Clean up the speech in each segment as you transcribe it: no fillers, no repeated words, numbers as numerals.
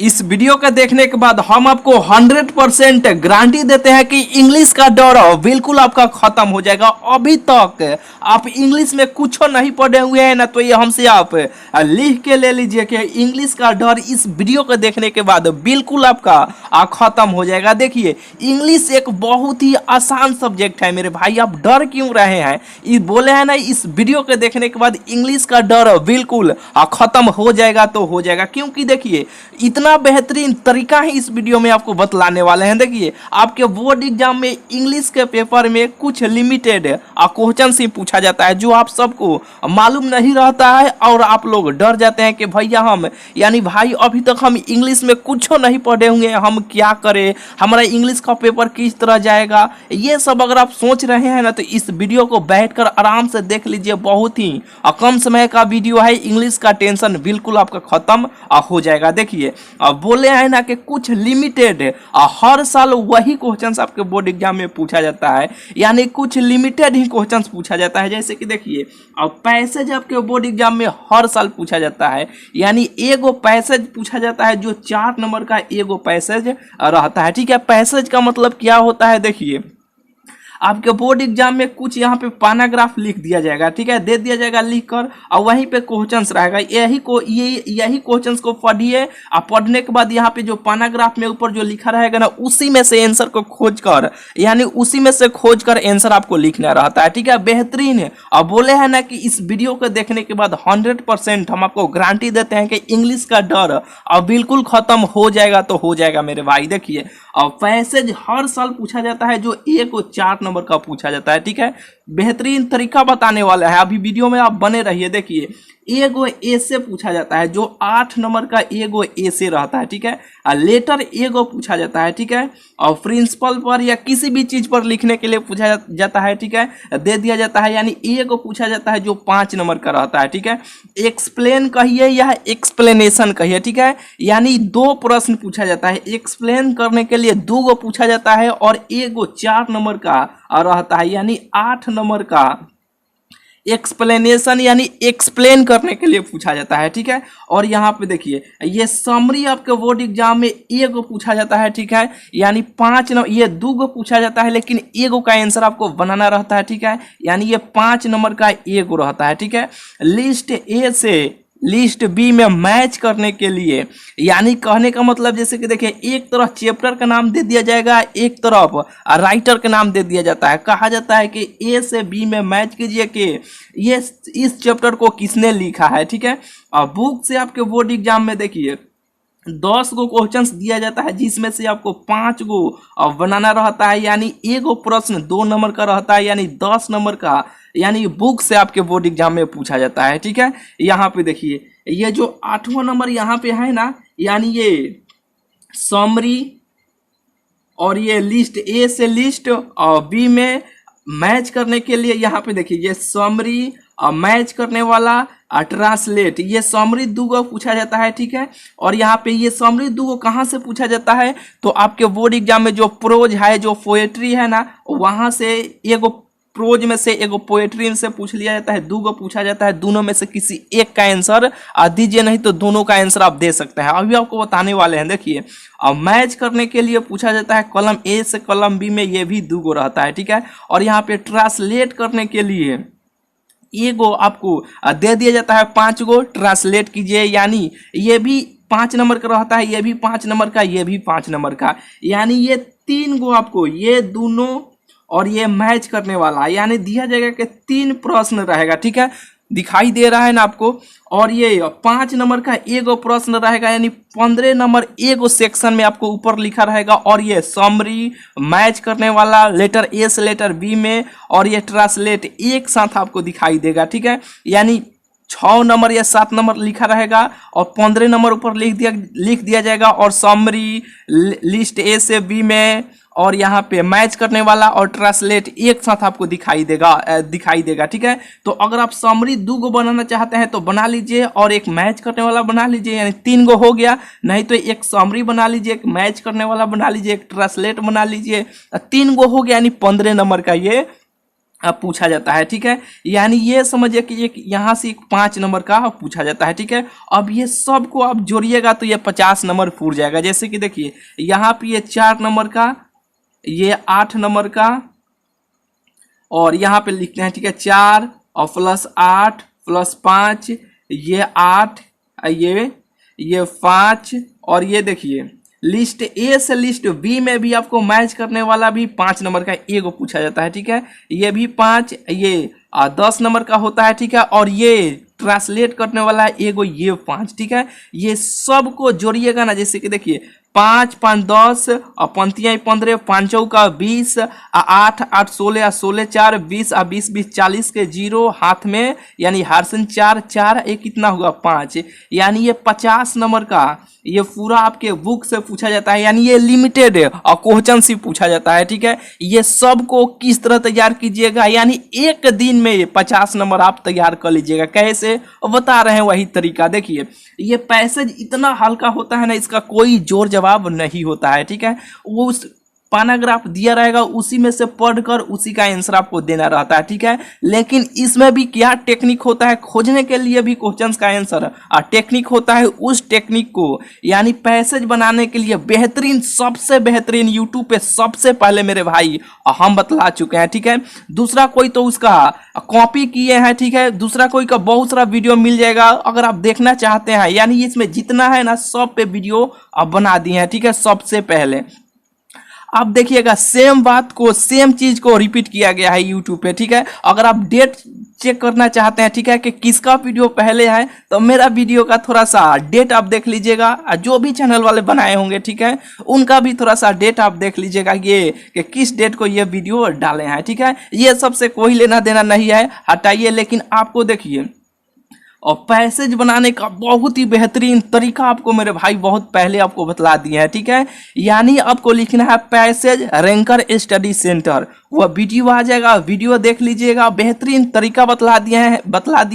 इस वीडियो को देखने के बाद हम आपको 100% गारंटी देते हैं कि इंग्लिश का डर बिल्कुल आपका खत्म हो जाएगा। अभी तक आप इंग्लिश में कुछ नहीं पढ़े हुए हैं ना, तो ये हमसे आप लिख के ले लीजिए कि इंग्लिश का डर इस वीडियो को देखने के बाद बिल्कुल आपका खत्म हो जाएगा। देखिए, इंग्लिश एक बहुत ही आसान सब्जेक्ट है मेरे भाई, आप डर क्यों रहे हैं? ये बोले हैं ना, इस वीडियो को देखने के बाद इंग्लिश का डर बिल्कुल खत्म हो जाएगा तो हो जाएगा। क्योंकि देखिए, इतना बेहतरीन तरीका है इस वीडियो में आपको बतलाने वाले हैं। देखिए, आपके बोर्ड एग्जाम में इंग्लिश के पेपर में कुछ लिमिटेड क्वेश्चन ही पूछा जाता है जो आप सबको मालूम नहीं रहता है, और आप लोग डर जाते हैं कि भैया हम यानी भाई अभी तक हम इंग्लिश में कुछ नहीं पढ़े हुए हैं, हम क्या करें, हमारा इंग्लिश का पेपर किस तरह जाएगा। ये सब अगर आप सोच रहे हैं ना, तो इस वीडियो को बैठकर आराम से देख लीजिए। बहुत ही कम समय का वीडियो है, इंग्लिश का टेंशन बिल्कुल आपका खत्म हो जाएगा। देखिए, बोले हैं ना कि कुछ लिमिटेड हर साल वही क्वेश्चंस आपके बोर्ड एग्जाम में पूछा जाता है, यानी कुछ लिमिटेड ही क्वेश्चंस पूछा जाता है। जैसे कि देखिए, अब पैसेज आपके बोर्ड एग्जाम में हर साल पूछा जाता है, यानी एगो पैसेज पूछा जाता है जो 4 नंबर का एगो पैसेज रहता है। ठीक है, पैसेज का मतलब क्या होता है? देखिए, आपके बोर्ड एग्जाम में कुछ यहाँ पे पैराग्राफ लिख दिया जाएगा, ठीक है, दे दिया जाएगा लिख कर, और वहीं पे क्वेश्चंस रहेगा। यही क्वेश्चंस को पढ़िए, और पढ़ने के बाद यहाँ पे जो पैराग्राफ में ऊपर जो लिखा रहेगा ना, उसी में से आंसर को खोज कर, यानी उसी में से खोज कर आंसर आपको लिखना रहता है। ठीक है, बेहतरीन है। और बोले हैं ना कि इस वीडियो को देखने के बाद 100% हम आपको गारंटी देते हैं कि इंग्लिश का डर अब बिल्कुल खत्म हो जाएगा तो हो जाएगा मेरे भाई। देखिए, और पैसेज हर साल पूछा जाता है जो 1 और 4 नंबर का पूछा जाता है। ठीक है, बेहतरीन तरीका बताने वाला है, अभी वीडियो में आप बने रहिए। देखिए, एगो ए से पूछा जाता है जो 8 नंबर का एगो ए से रहता है। ठीक है, लेटर एगो पूछा जाता है। ठीक है, और प्रिंसिपल पर या किसी भी चीज पर लिखने के लिए पूछा जाता है। ठीक है, दे दिया जाता है, यानी एगो पूछा जाता है जो 5 नंबर का रहता है। ठीक है, एक्सप्लेन कहिए या एक्सप्लेनेशन कहिए। ठीक है, यानी 2 प्रश्न पूछा जाता है, एक्सप्लेन करने के लिए 2 गो पूछा जाता है, और एगो 4 नंबर का रहता है, यानी 8 नंबर का एक्सप्लेनेशन यानी एक्सप्लेन करने के लिए पूछा जाता है। ठीक है, और यहाँ पे देखिए, ये समरी आपके बोर्ड एग्जाम में एगो पूछा जाता है। ठीक है, यानी 5 नंबर, ये 2 गो पूछा जाता है, लेकिन एगो का आंसर आपको बनाना रहता है। ठीक है, यानी ये 5 नंबर का एगो रहता है। ठीक है, लिस्ट ए से लिस्ट बी में मैच करने के लिए, यानी कहने का मतलब जैसे कि देखिए, एक तरफ चैप्टर का नाम दे दिया जाएगा, एक तरफ राइटर का नाम दे दिया जाता है। कहा जाता है कि ए से बी में मैच कीजिए कि ये इस चैप्टर को किसने लिखा है। ठीक है, और बुक से आपके बोर्ड एग्जाम में देखिए 10 गो क्वेश्चंस दिया जाता है, जिसमें से आपको 5 गो बनाना रहता है, यानी एगो प्रश्न 2 नंबर का रहता है, यानी 10 नंबर का, यानी बुक से आपके बोर्ड एग्जाम में पूछा जाता है। ठीक है, यहाँ पे देखिए, ये जो 8वां नंबर यहाँ पे है ना, यानी ये समरी, और ये लिस्ट ए से लिस्ट और बी में मैच करने के लिए यहाँ पे देखिए, ये समरी मैच करने वाला ट्रांसलेट, ये समरी 2 गो पूछा जाता है। ठीक है, और यहाँ पे ये समरी 2 गो कहाँ से पूछा जाता है? तो आपके बोर्ड एग्जाम में जो प्रोज है, जो पोएट्री है ना, वहाँ से एगो प्रोज में से एगो पोएट्री से पूछ लिया जाता है, 2 गो पूछा जाता है, दोनों में से किसी एक का आंसर दीजिए, नहीं तो दोनों का आंसर आप दे सकते हैं। अभी आपको बताने वाले हैं। देखिए, अब मैच करने के लिए पूछा जाता है कॉलम ए से कॉलम बी में, ये भी 2 गो रहता है। ठीक है, और यहाँ पे ट्रांसलेट करने के लिए एगो आपको दे दिया जाता है, 5 गो ट्रांसलेट कीजिए, यानी ये भी 5 नंबर का रहता है, ये भी 5 नंबर का, ये भी 5 नंबर का, यानी ये 3 गो आपको, ये दोनों और ये मैच करने वाला, यानी दिया जाएगा कि 3 प्रश्न रहेगा। ठीक है, दिखाई दे रहा है ना आपको, और ये 5 नंबर का एगो प्रश्न रहेगा, यानी 15 नंबर एगो सेक्शन में आपको ऊपर लिखा रहेगा, और ये समरी मैच करने वाला लेटर ए से लेटर बी में, और ये ट्रांसलेट एक साथ आपको दिखाई देगा। ठीक है, यानी 6 नंबर या 7 नंबर लिखा रहेगा, और 15 नंबर ऊपर लिख दिया जाएगा, और समरी लिस्ट ए से बी में, और यहाँ पे मैच करने वाला और ट्रांसलेट एक साथ आपको दिखाई देगा। ठीक है, तो अगर आप समरी 2 गो बनाना चाहते हैं तो बना लीजिए, और एक मैच करने वाला बना लीजिए, यानी 3 गो हो गया। नहीं तो एक समरी बना लीजिए, एक मैच करने वाला बना लीजिए, एक ट्रांसलेट बना लीजिए, 3 गो हो गया, यानी 15 नंबर का ये पूछा जाता है, ठीक है। यानी ये समझिए कि एक यहाँ से एक 5 नंबर का पूछा जाता है, ठीक है। अब ये सब को आप जोड़िएगा तो ये 50 नंबर पूर जाएगा। जैसे कि देखिए यहाँ पे ये 4 नंबर का, ये 8 नंबर का, और यहाँ पे लिखते हैं, ठीक है, 4 और +8 +5, ये 8, ये 5, और ये देखिए लिस्ट ए से लिस्ट बी में भी आपको मैच करने वाला भी 5 नंबर का एगो पूछा जाता है, ठीक है। ये भी 5, ये 10 नंबर का होता है, ठीक है। और ये ट्रांसलेट करने वाला है एगो, ये 5, ठीक है। ये सब को जोड़िएगा ना, जैसे कि देखिए 5 5 10 और पंक्तियाँ 15, 5 चौका 20, 8 8 16, 16 4 20, 20 20 40 के 0 हाथ में, यानी हार्सन 4 4, एक कितना हुआ 5, यानी ये 50 नंबर का ये पूरा आपके बुक से पूछा जाता है। यानी ये लिमिटेड और क्वेश्चन से पूछा जाता है, ठीक है। ये सब को किस तरह तैयार कीजिएगा, यानी एक दिन में 50 नंबर आप तैयार कर लीजिएगा। कैसे बता रहे हैं वही तरीका। देखिए ये पैसेज इतना हल्का होता है ना, इसका कोई जोर जवाब नहीं होता है, ठीक है। वो उस पैराग्राफ दिया रहेगा उसी में से पढ़कर उसी का आंसर आपको देना रहता है, ठीक है। लेकिन इसमें भी क्या टेक्निक होता है, खोजने के लिए भी क्वेश्चंस का आंसर और टेक्निक होता है। उस टेक्निक को यानी पैसेज बनाने के लिए बेहतरीन, सबसे बेहतरीन यूट्यूब पे सबसे पहले मेरे भाई हम बतला चुके हैं, ठीक है। दूसरा कोई तो उसका कॉपी किए हैं, ठीक है। दूसरा कोई का बहुत सारा वीडियो मिल जाएगा अगर आप देखना चाहते हैं। यानी इसमें जितना है ना सब पे वीडियो आप बना दिए हैं, ठीक है। सबसे पहले आप देखिएगा सेम बात को, सेम चीज को रिपीट किया गया है यूट्यूब पे, ठीक है। अगर आप डेट चेक करना चाहते हैं, ठीक है, कि किसका वीडियो पहले है, तो मेरा वीडियो का थोड़ा सा डेट आप देख लीजिएगा। जो भी चैनल वाले बनाए होंगे, ठीक है, उनका भी थोड़ा सा डेट आप देख लीजिएगा, ये कि किस डेट को ये वीडियो डाले हैं, ठीक है। ये सबसे कोई लेना देना नहीं है, हटाइए। लेकिन आपको देखिए और पैसेज बनाने का बहुत ही बेहतरीन तरीका आपको मेरे भाई बहुत पहले आपको बतला दिया है, ठीक है। यानी आपको लिखना है पैसेज रैंकर स्टडी सेंटर, वह वीडियो आ जाएगा, वीडियो देख लीजिएगा। बेहतरीन तरीका बतला दिए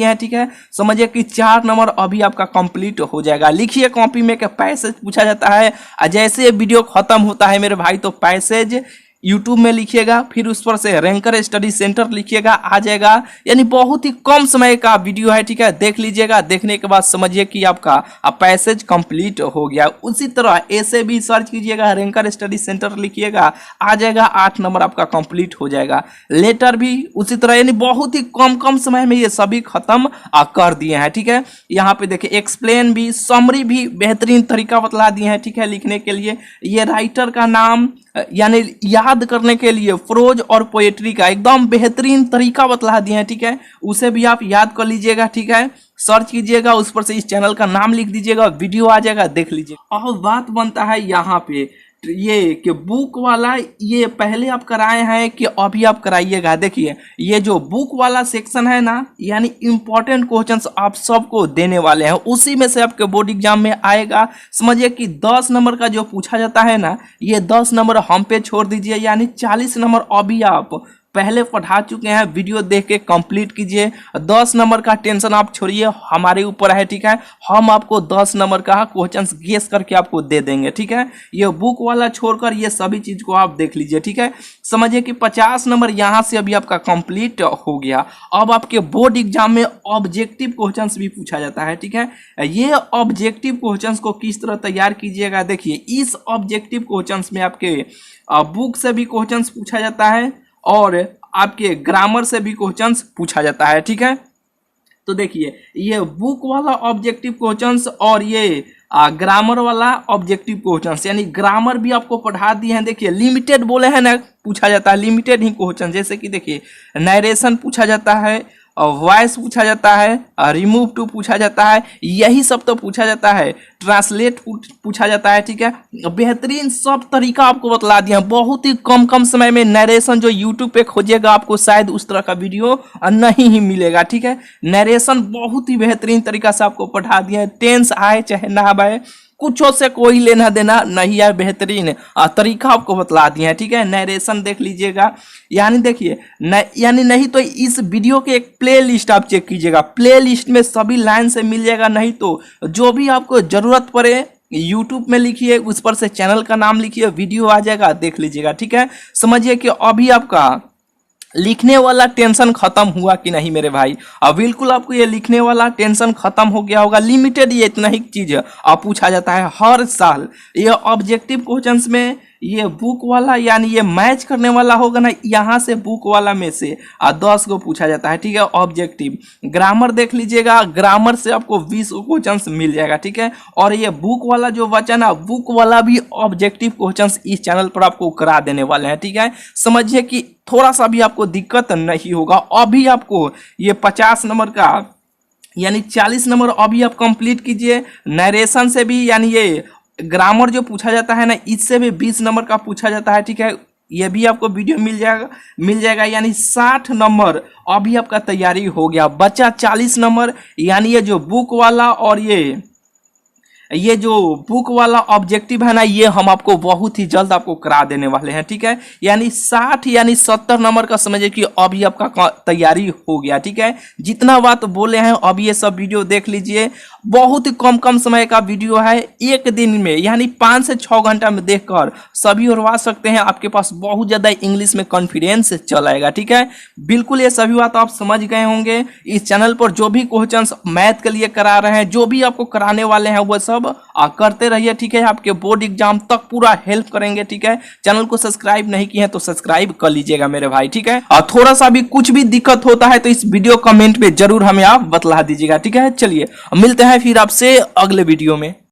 हैं, ठीक है। समझिए कि 4 नंबर अभी आपका कंप्लीट हो जाएगा। लिखिए कॉपी में कि पैसेज पूछा जाता है, जैसे वीडियो खत्म होता है मेरे भाई तो पैसेज यूट्यूब में लिखिएगा, फिर उस पर से रैंकर स्टडी सेंटर लिखिएगा, आ जाएगा। यानी बहुत ही कम समय का वीडियो है, ठीक है। देख लीजिएगा, देखने के बाद समझिए कि आपका पैसेज कंप्लीट हो गया। उसी तरह ऐसे भी सर्च कीजिएगा, रैंकर स्टडी सेंटर लिखिएगा, आ जाएगा। 8 नंबर आपका कंप्लीट हो जाएगा। लेटर भी उसी तरह, यानी बहुत ही कम समय में ये सभी खत्म कर दिए हैं, ठीक है। यहाँ पे देखिए एक्सप्लेन भी, समरी भी बेहतरीन तरीका बतला दिए हैं, ठीक है, लिखने के लिए। ये राइटर का नाम यानी याद करने के लिए प्रोज और पोएट्री का एकदम बेहतरीन तरीका बतला दिए हैं, ठीक है। उसे भी आप याद कर लीजिएगा, ठीक है। सर्च कीजिएगा, उस पर से इस चैनल का नाम लिख दीजिएगा, वीडियो आ जाएगा, देख लीजिएगा। और बात बनता है यहाँ पे ये कि बुक वाला ये पहले आप कराए हैं कि अभी आप कराइएगा। देखिए ये जो बुक वाला सेक्शन है ना, यानी इंपॉर्टेंट क्वेश्चंस आप सबको देने वाले हैं, उसी में से आपके बोर्ड एग्जाम में आएगा। समझिए कि 10 नंबर का जो पूछा जाता है ना, ये 10 नंबर हम पे छोड़ दीजिए, यानी 40 नंबर अभी आप पहले पढ़ा चुके हैं, वीडियो देख के कंप्लीट कीजिए। 10 नंबर का टेंशन आप छोड़िए, हमारे ऊपर है, ठीक है। हम आपको 10 नंबर का क्वेश्चंस गेस करके आपको दे देंगे, ठीक है। ये बुक वाला छोड़कर ये सभी चीज को आप देख लीजिए, ठीक है। समझिए कि 50 नंबर यहाँ से अभी आपका कंप्लीट हो गया। अब आपके बोर्ड एग्जाम में ऑब्जेक्टिव क्वेश्चंस भी पूछा जाता है, ठीक है। ये ऑब्जेक्टिव क्वेश्चंस को किस तरह तैयार कीजिएगा, देखिए इस ऑब्जेक्टिव क्वेश्चंस में आपके बुक से भी क्वेश्चंस पूछा जाता है और आपके ग्रामर से भी क्वेश्चंस पूछा जाता है, ठीक है। तो देखिए ये बुक वाला ऑब्जेक्टिव क्वेश्चंस और ये ग्रामर वाला ऑब्जेक्टिव क्वेश्चंस, यानी ग्रामर भी आपको पढ़ा दिए हैं। देखिए लिमिटेड बोले हैं ना, पूछा जाता है लिमिटेड ही क्वेश्चन, जैसे कि देखिए नरेशन पूछा जाता है, वॉइस पूछा जाता है, रिमूव टू पूछा जाता है, यही सब तो पूछा जाता है। ट्रांसलेट पूछा जाता है, ठीक है। बेहतरीन सब तरीका आपको बतला दिया, बहुत ही कम समय में। नरेशन जो यूट्यूब पे खोजिएगा आपको शायद उस तरह का वीडियो नहीं ही मिलेगा, ठीक है। नरेशन बहुत ही बेहतरीन तरीका से आपको पढ़ा दिया, टेंस आए चाहे ना आए कुछों से कोई लेना देना नहीं है, बेहतरीन तरीका आपको बतला दिए हैं, ठीक है। नरेशन देख लीजिएगा, यानी देखिए यानी नहीं तो इस वीडियो के एक प्ले लिस्ट आप चेक कीजिएगा, प्ले लिस्ट में सभी लाइन से मिल जाएगा। नहीं तो जो भी आपको जरूरत पड़े यूट्यूब में लिखिए, उस पर से चैनल का नाम लिखिए, वीडियो आ जाएगा, देख लीजिएगा, ठीक है। समझिए कि अभी आपका लिखने वाला टेंशन खत्म हुआ कि नहीं मेरे भाई? अब बिल्कुल आपको ये लिखने वाला टेंशन खत्म हो गया होगा। लिमिटेड ये इतना ही चीज अब पूछा जाता है हर साल। ये ऑब्जेक्टिव क्वेश्चंस में ये बुक वाला यानी ये मैच करने वाला होगा ना, यहाँ से बुक वाला में से 10 को पूछा जाता है, ठीक है। ऑब्जेक्टिव ग्रामर देख लीजिएगा, ग्रामर से आपको 20 क्वेश्चंस मिल जाएगा, ठीक है। और ये बुक वाला जो बचा ना, बुक वाला भी ऑब्जेक्टिव क्वेश्चंस इस चैनल पर आपको करा देने वाले हैं, ठीक है। समझिए कि थोड़ा सा भी आपको दिक्कत नहीं होगा। अभी आपको ये 50 नंबर का यानी 40 नंबर अभी आप कंप्लीट कीजिए। नरेशन से भी यानी ये ग्रामर जो पूछा जाता है ना, इससे भी 20 नंबर का पूछा जाता है, ठीक है। ये भी आपको वीडियो मिल जाएगा यानी 60 नंबर अभी आपका तैयारी हो गया। बचा 40 नंबर यानी ये जो बुक वाला और ये जो बुक वाला ऑब्जेक्टिव है ना, ये हम आपको बहुत ही जल्द आपको करा देने वाले हैं, ठीक है। यानी 60 यानी 70 नंबर का समझिए कि अभी आपका तैयारी हो गया, ठीक है। जितना बात बोले हैं अब ये सब वीडियो देख लीजिए। बहुत ही कम समय का वीडियो है, एक दिन में यानी 5 से 6 घंटा में देखकर सभी उड़वा सकते हैं। आपके पास बहुत ज़्यादा इंग्लिश में कॉन्फिडेंस चल आएगा, ठीक है। बिल्कुल ये सभी बात आप समझ गए होंगे। इस चैनल पर जो भी क्वेश्चंस मैथ के लिए करा रहे हैं, जो भी आपको कराने वाले हैं, वो सब करते रहिए, ठीक है। आपके बोर्ड एग्जाम तक पूरा हेल्प करेंगे, ठीक है। चैनल को सब्सक्राइब नहीं किए हैं तो सब्सक्राइब कर लीजिएगा मेरे भाई, ठीक है। और थोड़ा सा भी कुछ भी दिक्कत होता है तो इस वीडियो कमेंट में जरूर हमें आप बतला दीजिएगा, ठीक है। चलिए मिलते हैं फिर आपसे अगले वीडियो में।